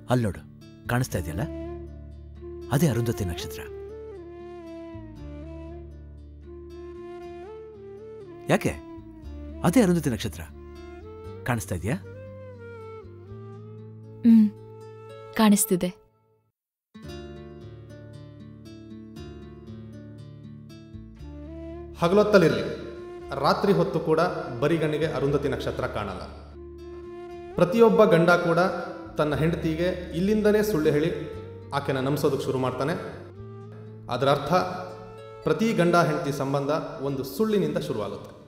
ಅಲ್ಲೋಡು, ಕಾಣಿಸ್ತಾ ಇದೆಯಲ್ಲ, ಅದೇ ಅರುಂಧತಿ ನಕ್ಷತ್ರ. ಯಾಕೆ? ಅದೇ ಅರುಂಧತಿ ನಕ್ಷತ್ರ. ಕಾಣಿಸ್ತಾ ಇದೆಯಾ? ಕಾಣಿಸ್ತಿದೆ. ಹಗಲೊತ್ತಲಿರಲಿ, ರಾತ್ರಿ ಹೊತ್ತು ಕೂಡ ಬರಿಗಣ್ಣಿಗೆ ಅರುಂಧತಿ ನಕ್ಷತ್ರ ಕಾಣಲ್ಲ. ಪ್ರತಿಯೊಬ್ಬ ಗಂಡ ಕೂಡ ತನ್ನ ಹೆಂಡತಿಗೆ ಇಲ್ಲಿಂದನೇ ಸುಳ್ಳು ಹೇಳಿ ಆಕೆನ ನಂಬಿಸೋದಕ್ಕೆ ಶುರು ಮಾಡ್ತಾನೆ. ಅದರ ಅರ್ಥ ಪ್ರತಿ ಗಂಡ ಹೆಂಡತಿ ಸಂಬಂಧ ಒಂದು ಸುಳ್ಳಿನಿಂದ ಶುರುವಾಗುತ್ತೆ.